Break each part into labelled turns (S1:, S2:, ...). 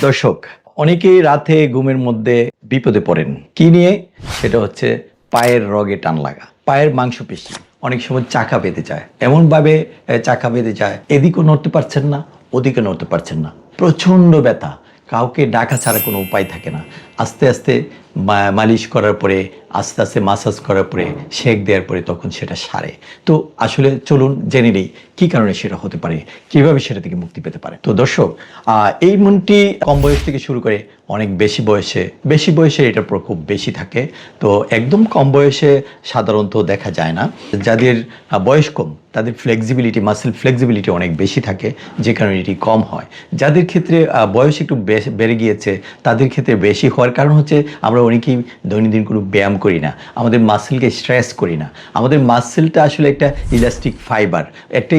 S1: দর্শক, অনেকেই রাতে ঘুমের মধ্যে বিপদে পড়েন। কি নিয়ে? সেটা হচ্ছে পায়ের রগে টান লাগা, পায়ের মাংসপেশি অনেক সময় চাকা বেঁধে যায়, এমনভাবে চাকা বেঁধে যায়, এদিকেও নড়তে পারছেন না, ওদিকে নড়তে পারছেন না, প্রচণ্ড ব্যথা, কাউকে ডাকা ছাড়া কোনো উপায় থাকে না। আস্তে আস্তে মালিশ করার পরে, আস্তে আস্তে মাসাজ করার পরে, সেক দেওয়ার পরে তখন সেটা সারে। তো আসলে চলুন জেনে নেই কী কারণে সেটা হতে পারে, কীভাবে সেটা থেকে মুক্তি পেতে পারে। তো দর্শক, এই মনটি কম বয়স থেকে শুরু করে অনেক বেশি বয়সে এটার প্রকোপ বেশি থাকে। তো একদম কম বয়সে সাধারণত দেখা যায় না। যাদের বয়স কম তাদের মাসেল ফ্লেক্সিবিলিটি অনেক বেশি থাকে, যে কারণে এটি কম হয়। যাদের ক্ষেত্রে বয়স একটু বেড়ে গিয়েছে তাদের ক্ষেত্রে বেশি হওয়ার কারণ হচ্ছে আমরা অনেকেই দৈনন্দিন কোনো ব্যায়াম করি না, আমাদের মাসেলকে স্ট্রেস করি না। আমাদের মাসেলটা আসলে একটা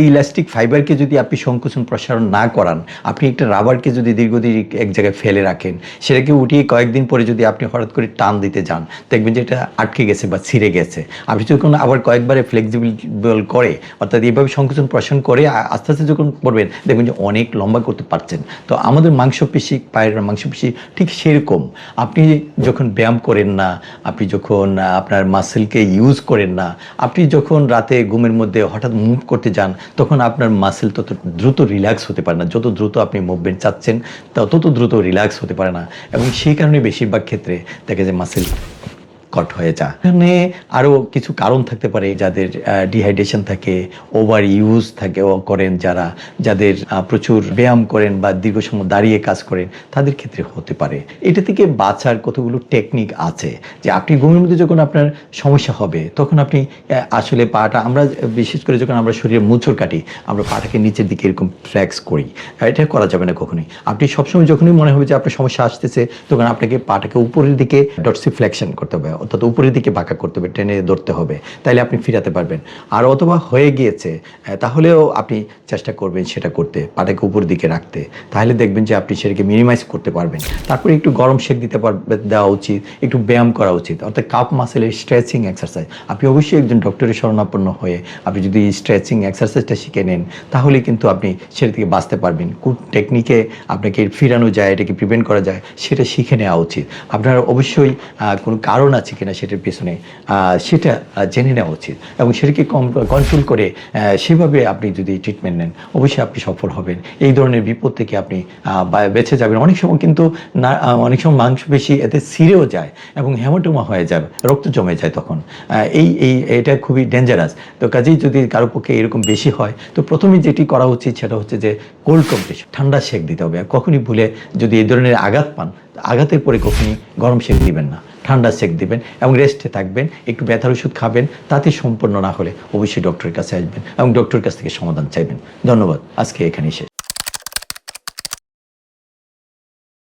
S1: ইলাস্টিক ফাইবারকে যদি আপনি সংকোচন প্রসারণ না করান, আপনি একটা রাবারকে যদি দীর্ঘদিন এক জায়গায় ফেলে রাখেন, সেটাকে উঠিয়ে কয়েকদিন পরে যদি আপনি হঠাৎ করে টান দিতে যান, দেখবেন যে এটা আটকে গেছে বা ছিঁড়ে গেছে। আপনি যখন আবার কয়েকবারে ফ্লেক্সিবল করে, অর্থাৎ এইভাবে সংকোচন প্রসারণ করে আস্তে আস্তে যখন করবেন, দেখবেন যে অনেক লম্বা করতে পারছেন। তো আমাদের মাংসপেশি, পায়ের মাংসপেশি ঠিক সেরকম। আপনি যখন ব্যায়াম করেন না, আপনি যখন আপনার মাসেলকে ইউজ করেন না, আপনি যখন রাতে ঘুমের মধ্যে হঠাৎ মুভ করতে যান, তখন আপনার মাসেল তত দ্রুত রিল্যাক্স হতে পারে না। যত দ্রুত আপনি মুভমেন্ট চাচ্ছেন তত দ্রুত রিল্যাক্স হতে পারে না, এবং সেই কারণে বেশিরভাগ ক্ষেত্রে দেখা যায় মাসেল কট হয়ে যায়। এখানে আরও কিছু কারণ থাকতে পারে, যাদের ডিহাইড্রেশন থাকে, ওভার ইউজ থাকে করেন, যাদের প্রচুর ব্যায়াম করেন বা দীর্ঘ সময় দাঁড়িয়ে কাজ করেন, তাদের ক্ষেত্রে হতে পারে। এটা থেকে বাঁচার কতগুলো টেকনিক আছে, যে আপনি ঘুমের মধ্যে যখন আপনার সমস্যা হবে, তখন আপনি আসলে পাটা, আমরা বিশেষ করে যখন আমরা শরীরে মুচড় কাটি, আমরা পাটাকে নিচের দিকে এরকম ফ্লেক্স করি। এটা করা যাবে না কখনোই। আপনি সবসময় যখনই মনে হবে যে আপনার সমস্যা আসতেছে, তখন আপনাকে পাটাকে উপরের দিকে ডরসিফ্লেকশন করতে হবে, অর্থাৎ উপরের দিকে বাঁকা করতে হবে, টেনে ধরতে হবে, তাইলে আপনি ফিরাতে পারবেন। আর অথবা হয়ে গিয়েছে, তাহলেও আপনি চেষ্টা করবেন সেটা করতে, পাটাকে উপর দিকে রাখতে, তাহলে দেখবেন যে আপনি সেটাকে মিনিমাইজ করতে পারবেন। তারপরে একটু গরম সেক দেওয়া উচিত, একটু ব্যায়াম করা উচিত, অর্থাৎ কাপ মাসেলের স্ট্রেচিং এক্সারসাইজ। আপনি অবশ্যই একজন ডক্টরের শরণাপন্ন হয়ে আপনি যদি স্ট্রেচিং এক্সারসাইজটা শিখে নেন, তাহলে কিন্তু আপনি সেটা থেকে বাঁচতে পারবেন। কোন টেকনিকে আপনাকে ফিরানো যায়, এটাকে প্রিভেন্ট করা যায়, সেটা শিখে নেওয়া উচিত। আপনার অবশ্যই কোনো কারণ আছে কিনা সেটার পেছনে, সেটা জেনে নেওয়া উচিত, এবং সেটাকে কন্ট্রোল করে সেভাবে আপনি যদি ট্রিটমেন্ট নেন, অবশ্যই আপনি সফল হবেন। এই ধরনের বিপদ থেকে আপনি বেঁচে যাবেন। অনেক সময় কিন্তু মাংসপেশি এতে ছিঁড়েও যায় এবং হেমাটোমা হয়ে যায়, রক্ত জমে যায়, তখন এটা খুবই ডেঞ্জারাস। তো কাজেই যদি কারো পক্ষে এরকম বেশি হয়, তো প্রথমে যেটি করা উচিত সেটা হচ্ছে যে কোল্ড কম্প্রেশন, ঠান্ডা সেক দিতে হবে। আর কখনই ভুলে যদি এই ধরনের আঘাত পান, আঘাতের পরে কখনই গরম সেক দিবেন না, ঠান্ডা সেক দিবেন এবং রেস্টে থাকবেন, একটু ব্যথার ওষুধ খাবেন। তাতে সম্পূর্ণ না হলে অবশ্যই ডক্টরের কাছে আসবেন এবং ডক্টরের কাছ থেকে সমাধান চাইবেন। ধন্যবাদ, আজকে এখানেই শেষ।